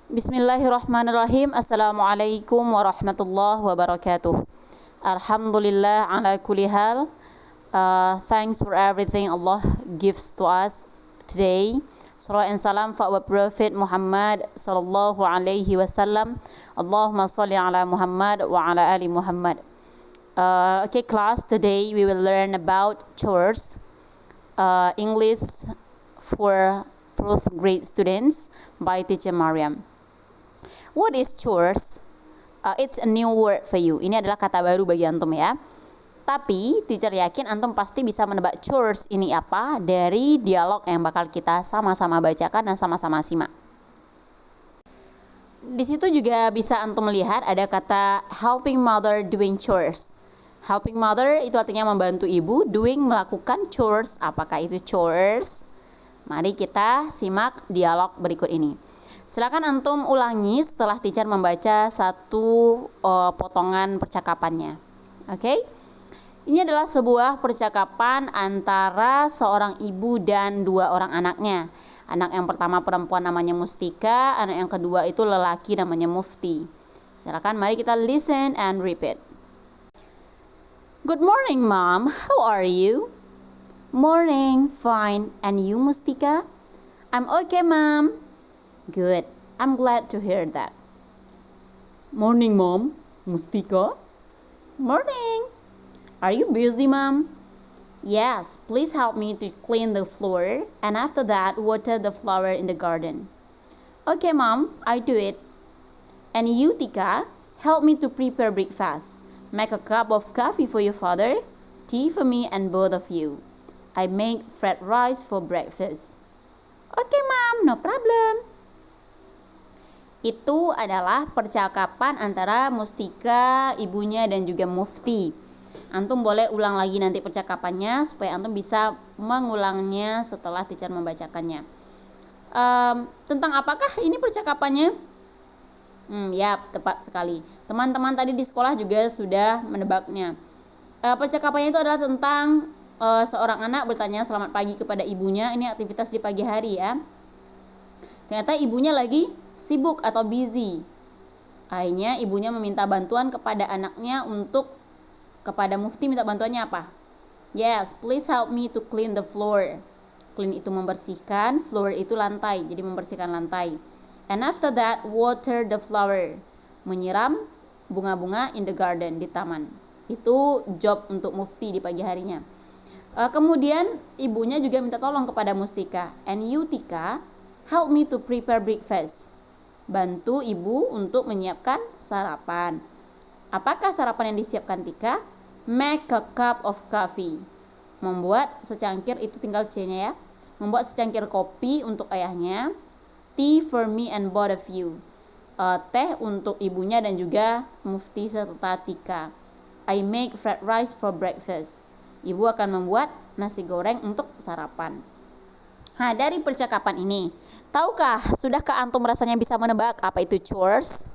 Bismillahirrahmanirrahim. Assalamualaikum warahmatullahi wabarakatuh. Alhamdulillah ala kulli hal. Thanks for everything Allah gives to us today. Salam and salam for our Prophet Muhammad sallallahu alaihi wasallam. Allahumma salli ala Muhammad wa ala ali Muhammad. Okay class, today we will learn about chores. English for fourth grade students by teacher Mariam. What is chores? It's a new word for you. Ini adalah kata baru bagi antum ya. Tapi teacher yakin antum pasti bisa menebak chores ini apa dari dialog yang bakal kita sama-sama bacakan dan sama-sama simak. Di situ juga bisa antum melihat ada kata helping mother doing chores. Helping mother itu artinya membantu ibu, doing melakukan chores. Apakah itu chores? Mari kita simak dialog berikut ini. Silakan antum ulangi setelah teacher membaca satu potongan percakapannya. Oke? Ini adalah sebuah percakapan antara seorang ibu dan dua orang anaknya. Anak yang pertama perempuan namanya Mustika, anak yang kedua itu lelaki namanya Mufti. Silakan mari kita listen and repeat. Good morning, Mom. How are you? Morning, fine. And you, Mustika? I'm okay, Mom. Good. I'm glad to hear that. Morning, Mom. Mustika? Morning. Are you busy, Mom? Yes, please help me to clean the floor and after that water the flower in the garden. Okay, Mom, I do it. And you, Tika, help me to prepare breakfast. Make a cup of coffee for your father, tea for me and both of you. I make fried rice for breakfast. Okay, Mom, no problem. Itu adalah percakapan antara Mustika, ibunya dan juga Mufti. Antum boleh ulang lagi nanti percakapannya supaya antum bisa mengulangnya setelah teacher membacakannya. Tentang apakah ini percakapannya? Ya, tepat sekali. Teman-teman tadi di sekolah juga sudah menebaknya. Percakapannya itu adalah tentang seorang anak bertanya selamat pagi kepada ibunya. Ini aktivitas di pagi hari ya. Ternyata ibunya lagi sibuk atau busy. Akhirnya ibunya meminta bantuan kepada anaknya kepada Mufti minta bantuannya apa? Yes, please help me to clean the floor. Clean itu membersihkan, floor itu lantai, jadi membersihkan lantai. And after that, water the flower. Menyiram bunga-bunga in the garden, di taman. Itu job untuk Mufti di pagi harinya. Kemudian ibunya juga minta tolong kepada Mustika. And you, Tika, help me to prepare breakfast. Bantu ibu untuk menyiapkan sarapan. Apakah sarapan yang disiapkan Tika? Make a cup of coffee. Membuat secangkir, itu tinggal C-nya ya. Membuat secangkir kopi untuk ayahnya. Tea for me and both of you. Teh untuk ibunya dan juga Mufti serta Tika. I make fried rice for breakfast. Ibu akan membuat nasi goreng untuk sarapan. Nah, dari percakapan ini, tahukah, sudahkah antum rasanya bisa menebak apa itu chores?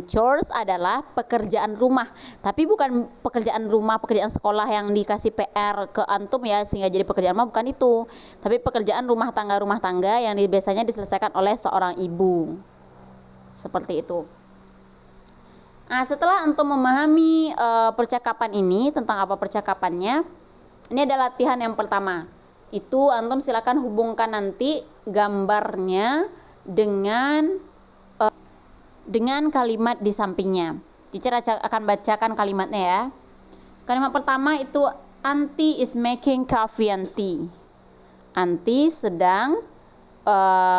Chores adalah pekerjaan rumah, tapi bukan pekerjaan rumah, pekerjaan sekolah yang dikasih PR ke antum ya sehingga jadi pekerjaan rumah, bukan itu. Tapi pekerjaan rumah tangga yang biasanya diselesaikan oleh seorang ibu. Seperti itu. Nah, setelah antum memahami percakapan ini, tentang apa percakapannya, ini adalah latihan yang pertama. Itu antum silakan hubungkan nanti gambarnya dengan kalimat di sampingnya. Teacher akan bacakan kalimatnya ya. Kalimat pertama itu Auntie is making coffee and tea. Auntie sedang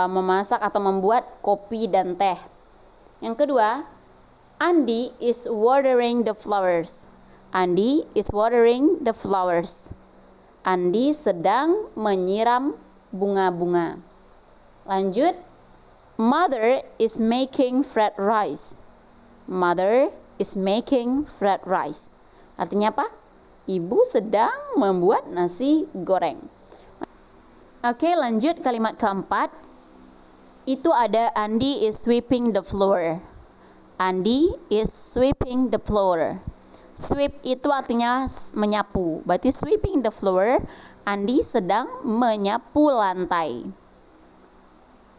memasak atau membuat kopi dan teh. Yang kedua, Andi is watering the flowers. Andi is watering the flowers. Andi sedang menyiram bunga-bunga. Lanjut, Mother is making fried rice. Mother is making fried rice. Artinya apa? Ibu sedang membuat nasi goreng. Oke, lanjut kalimat keempat. Itu ada Andi is sweeping the floor. Andi is sweeping the floor. Sweep itu artinya menyapu. Berarti sweeping the floor, Andi sedang menyapu lantai.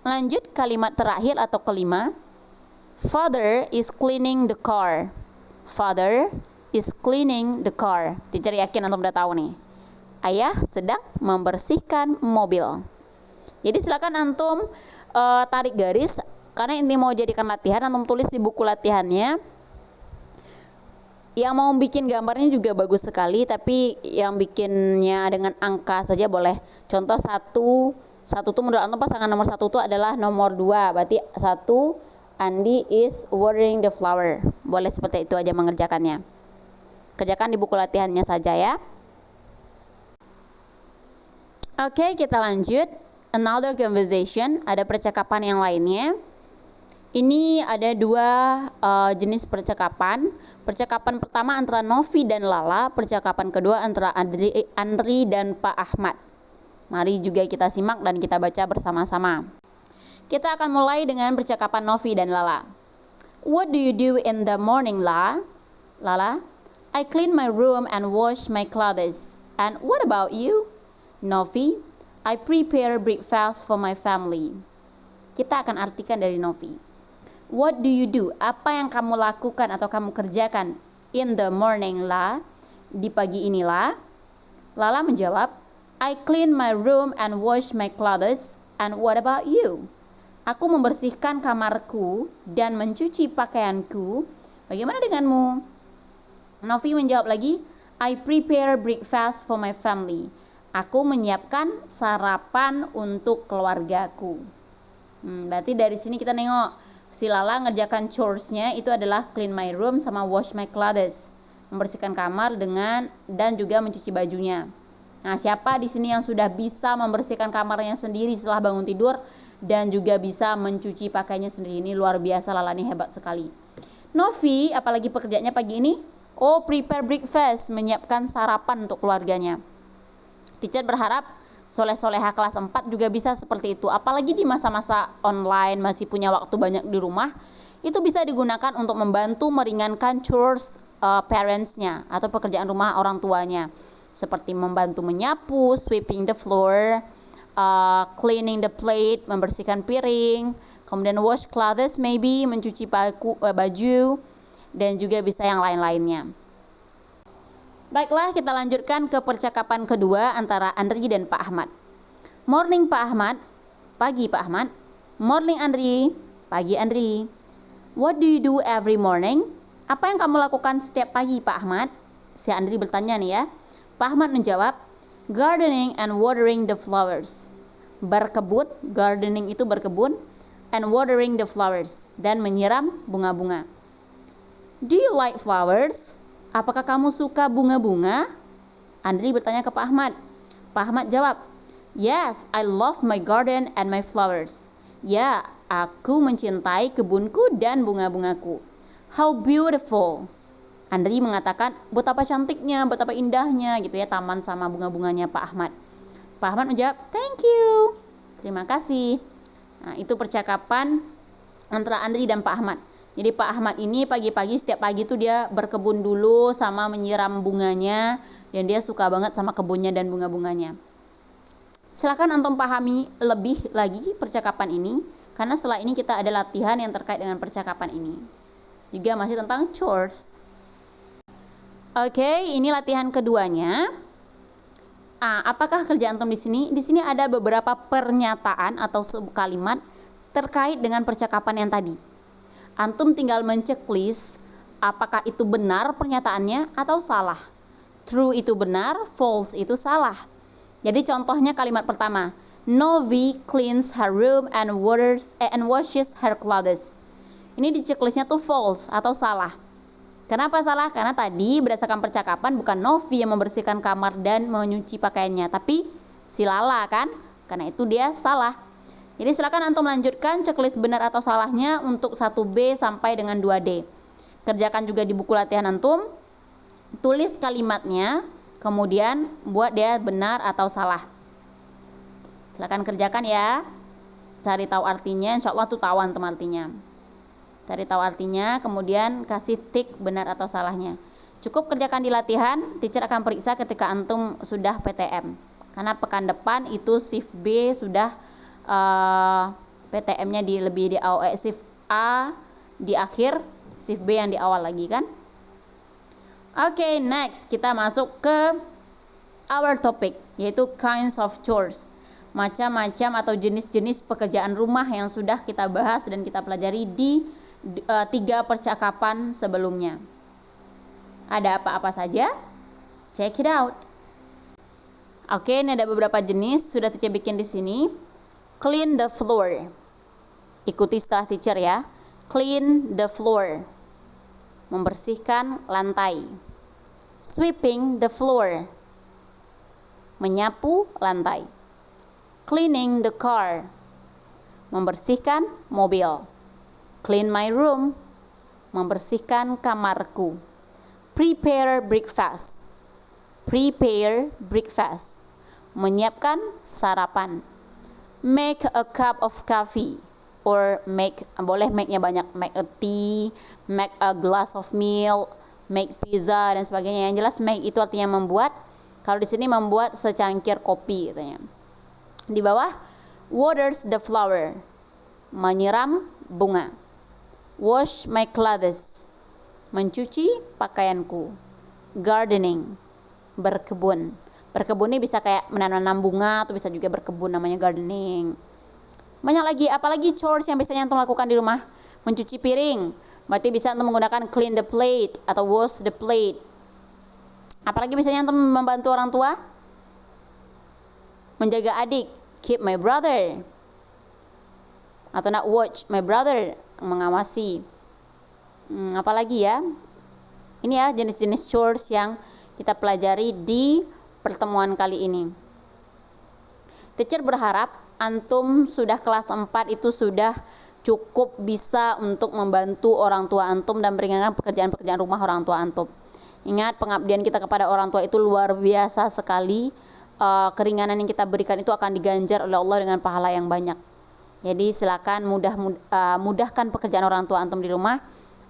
Lanjut kalimat terakhir atau kelima. Father is cleaning the car. Father is cleaning the car. Teacher yakin antum udah tahu nih. Ayah sedang membersihkan mobil. Jadi silakan antum tarik garis, karena ini mau jadikan latihan, antum tulis di buku latihannya. Yang mau bikin gambarnya juga bagus sekali, tapi yang bikinnya dengan angka saja boleh. Contoh satu tuh menurut antum pasangan nomor 1 tuh adalah nomor 2. Berarti 1, Andi is watering the flower. Boleh seperti itu aja mengerjakannya. Kerjakan di buku latihannya saja ya. Oke, kita lanjut. Another conversation, ada percakapan yang lainnya. Ini ada 2 jenis percakapan. Percakapan pertama antara Novi dan Lala, percakapan kedua antara Andri dan Pak Ahmad. Mari juga kita simak dan kita baca bersama-sama. Kita akan mulai dengan percakapan Novi dan Lala. What do you do in the morning, La? Lala, I clean my room and wash my clothes. And what about you? Novi, I prepare breakfast for my family. Kita akan artikan dari Novi. What do you do? Apa yang kamu lakukan atau kamu kerjakan in the morning, La? Di pagi ini, La? Lala menjawab, I clean my room and wash my clothes. And what about you? Aku membersihkan kamarku dan mencuci pakaianku. Bagaimana denganmu? Novi menjawab lagi, I prepare breakfast for my family. Aku menyiapkan sarapan untuk keluargaku. Berarti dari sini kita nengok si Lala ngerjakan chores-nya itu adalah clean my room sama wash my clothes. Membersihkan kamar dan juga mencuci bajunya. Nah, siapa di sini yang sudah bisa membersihkan kamarnya sendiri setelah bangun tidur dan juga bisa mencuci pakaiannya sendiri? Ini luar biasa, Lala ini hebat sekali. Novi, apalagi pekerjaannya pagi ini? Oh, prepare breakfast, menyiapkan sarapan untuk keluarganya. Teacher berharap soleh-soleha kelas 4 juga bisa seperti itu. Apalagi di masa-masa online, masih punya waktu banyak di rumah, itu bisa digunakan untuk membantu meringankan chores parents-nya atau pekerjaan rumah orang tuanya. Seperti membantu menyapu, sweeping the floor, cleaning the plate, membersihkan piring, kemudian wash clothes maybe, mencuci baju, dan juga bisa yang lain-lainnya. Baiklah, kita lanjutkan ke percakapan kedua antara Andri dan Pak Ahmad. Morning Pak Ahmad, pagi Pak Ahmad. Morning Andri, pagi Andri. What do you do every morning? Apa yang kamu lakukan setiap pagi Pak Ahmad? Si Andri bertanya nih ya. Pak Ahmad menjawab, gardening and watering the flowers. Berkebun, gardening itu berkebun, and watering the flowers, dan menyiram bunga-bunga. Do you like flowers? Apakah kamu suka bunga-bunga? Andri bertanya ke Pak Ahmad. Pak Ahmad jawab, yes, I love my garden and my flowers. Ya, aku mencintai kebunku dan bunga-bungaku. How beautiful. Andri mengatakan, betapa cantiknya, betapa indahnya gitu ya taman sama bunga-bunganya Pak Ahmad. Pak Ahmad menjawab, thank you. Terima kasih. Nah, itu percakapan antara Andri dan Pak Ahmad. Jadi Pak Ahmad ini pagi-pagi, setiap pagi tuh dia berkebun dulu sama menyiram bunganya, dan dia suka banget sama kebunnya dan bunga-bunganya. Silakan antum pahami lebih lagi percakapan ini, karena setelah ini kita ada latihan yang terkait dengan percakapan ini. Juga masih tentang chores. Oke, ini latihan keduanya. Apakah kerja antum di sini? Di sini ada beberapa pernyataan atau kalimat terkait dengan percakapan yang tadi. Antum tinggal menceklis apakah itu benar pernyataannya atau salah. True itu benar, false itu salah. Jadi contohnya kalimat pertama, Novi cleans her room and washes her clothes. Ini di checklistnya tuh false atau salah. Kenapa salah? Karena tadi berdasarkan percakapan bukan Novi yang membersihkan kamar dan menyuci pakaiannya, tapi si Lala kan? Karena itu dia salah. Jadi silakan antum lanjutkan checklist benar atau salahnya untuk 1B sampai dengan 2D. Kerjakan juga di buku latihan antum. Tulis kalimatnya, kemudian buat dia benar atau salah. Silakan kerjakan ya. Cari tahu artinya, insya Allah tuh tahu antum artinya. Cari tahu artinya, kemudian kasih tik benar atau salahnya. Cukup kerjakan di latihan, teacher akan periksa ketika antum sudah PTM. Karena pekan depan itu shift B sudah PTM-nya lebih di awal, shift A di akhir, shift B yang di awal lagi kan. Oke, next kita masuk ke our topic, yaitu kinds of chores. Macam-macam atau jenis-jenis pekerjaan rumah yang sudah kita bahas dan kita pelajari di 3 percakapan sebelumnya. Ada apa-apa saja? Check it out. Oke, ini ada beberapa jenis sudah teacher bikin di sini. Clean the floor. Ikuti setelah teacher ya. Clean the floor. Membersihkan lantai. Sweeping the floor. Menyapu lantai. Cleaning the car. Membersihkan mobil. Clean my room. Membersihkan kamarku. Prepare breakfast. Prepare breakfast. Menyiapkan sarapan. Make a cup of coffee. Or boleh make-nya banyak. Make a tea. Make a glass of milk. Make pizza dan sebagainya. Yang jelas make itu artinya membuat. Kalau di sini membuat secangkir kopi katanya. Di bawah, waters the flower. Menyiram bunga. Wash my clothes. Mencuci pakaianku. Gardening. Berkebun. Berkebun ini bisa kayak menanam bunga atau bisa juga berkebun, namanya gardening. Banyak lagi, apalagi chores yang biasanya antum lakukan di rumah. Mencuci piring. Berarti bisa antum menggunakan clean the plate atau wash the plate. Apalagi misalnya antum membantu orang tua, menjaga adik, keep my brother, atau nak watch my brother, mengawasi. Apalagi ya, ini ya jenis-jenis chores yang kita pelajari di pertemuan kali ini. Teacher berharap antum sudah kelas 4 itu sudah cukup bisa untuk membantu orang tua antum dan meringankan pekerjaan-pekerjaan rumah orang tua antum. Ingat, pengabdian kita kepada orang tua itu luar biasa sekali. Keringanan yang kita berikan itu akan diganjar oleh Allah dengan pahala yang banyak. Jadi silakan mudahkan pekerjaan orang tua antum di rumah,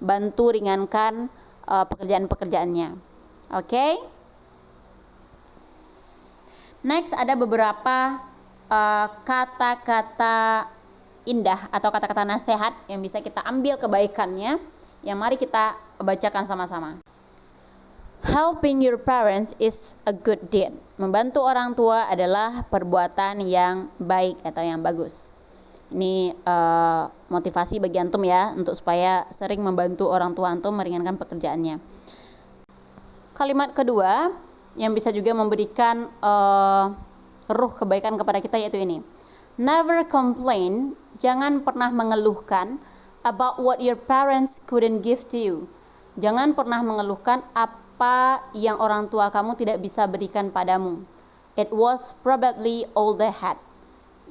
bantu ringankan pekerjaan-pekerjaannya. Oke? Next ada beberapa kata-kata indah atau kata-kata nasihat yang bisa kita ambil kebaikannya, yang mari kita bacakan sama-sama. Helping your parents is a good deed. Membantu orang tua adalah perbuatan yang baik atau yang bagus. Ini motivasi bagi antum ya, untuk supaya sering membantu orang tua antum meringankan pekerjaannya. Kalimat kedua yang bisa juga memberikan ruh kebaikan kepada kita yaitu ini. Never complain, jangan pernah mengeluhkan about what your parents couldn't give to you. Jangan pernah mengeluhkan apa yang orang tua kamu tidak bisa berikan padamu. It was probably all they had.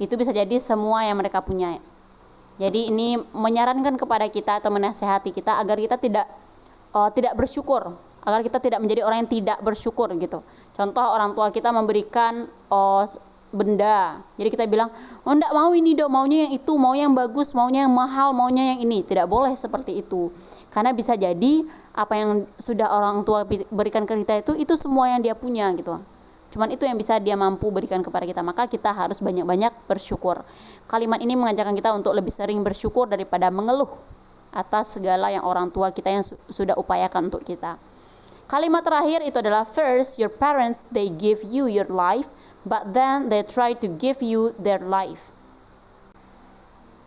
Itu bisa jadi semua yang mereka punya. Jadi ini menyarankan kepada kita atau menasihati kita agar kita tidak bersyukur, agar kita tidak menjadi orang yang tidak bersyukur gitu. Contoh, orang tua kita memberikan benda, jadi kita bilang, oh enggak mau ini dong, maunya yang itu, mau yang bagus, maunya yang mahal, maunya yang ini. Tidak boleh seperti itu, karena bisa jadi apa yang sudah orang tua berikan ke kita itu semua yang dia punya gitu. Cuman itu yang bisa dia mampu berikan kepada kita, maka kita harus banyak-banyak bersyukur. Kalimat ini mengajarkan kita untuk lebih sering bersyukur daripada mengeluh atas segala yang orang tua kita yang sudah upayakan untuk kita. Kalimat terakhir itu adalah, first, your parents, they give you your life, but then they try to give you their life.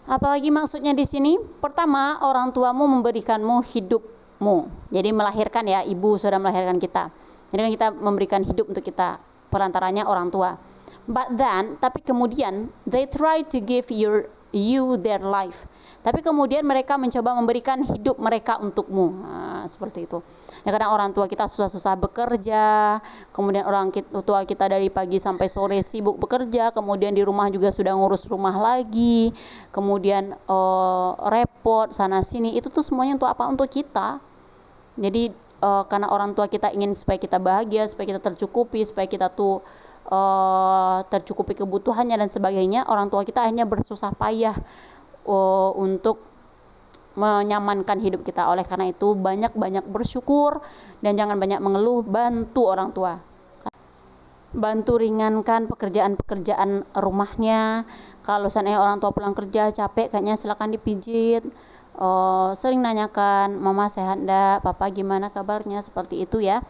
Apalagi maksudnya di sini? Pertama, orang tuamu memberikanmu hidupmu. Jadi melahirkan ya, ibu sudah melahirkan kita. Jadi kan kita memberikan hidup untuk kita, perantaranya orang tua. But then, tapi kemudian, they try to give you their life. Tapi kemudian mereka mencoba memberikan hidup mereka untukmu. Seperti itu. Ya, kadang orang tua kita susah-susah bekerja, kemudian orang tua kita dari pagi sampai sore sibuk bekerja, kemudian di rumah juga sudah ngurus rumah lagi, kemudian repot sana sini. Itu tuh semuanya untuk apa? Untuk kita. Jadi karena orang tua kita ingin supaya kita bahagia, supaya kita tercukupi, supaya kita tuh tercukupi kebutuhannya dan sebagainya, orang tua kita hanya bersusah payah untuk menyamankan hidup kita. Oleh karena itu banyak-banyak bersyukur dan jangan banyak mengeluh. Bantu orang tua, bantu ringankan pekerjaan-pekerjaan rumahnya, Kalau seandainya orang tua pulang kerja capek, kayaknya silakan dipijit. Sering nanyakan, mama sehat enggak, papa gimana kabarnya, seperti itu ya.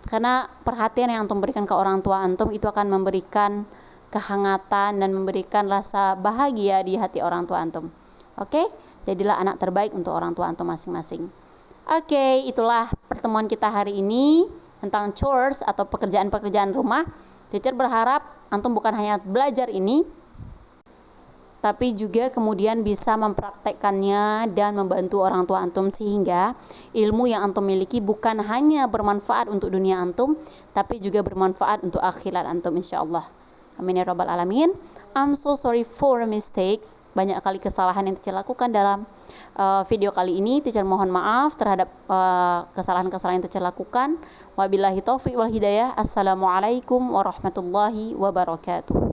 Karena perhatian yang antum berikan ke orang tua antum itu akan memberikan kehangatan dan memberikan rasa bahagia di hati orang tua antum. Oke, jadilah anak terbaik untuk orang tua antum masing-masing. Oke, itulah pertemuan kita hari ini tentang chores atau pekerjaan-pekerjaan rumah. Teacher berharap antum bukan hanya belajar ini, tapi juga kemudian bisa mempraktekkannya dan membantu orang tua antum, sehingga ilmu yang antum miliki bukan hanya bermanfaat untuk dunia antum, tapi juga bermanfaat untuk akhirat antum insyaallah. Amin ya rabbal alamin. I'm so sorry for mistakes. Banyak kali kesalahan yang teacher lakukan dalam video kali ini. Teacher mohon maaf terhadap kesalahan-kesalahan yang teacher lakukan. Wabillahi taufiq wal hidayah. Assalamualaikum warahmatullahi wabarakatuh.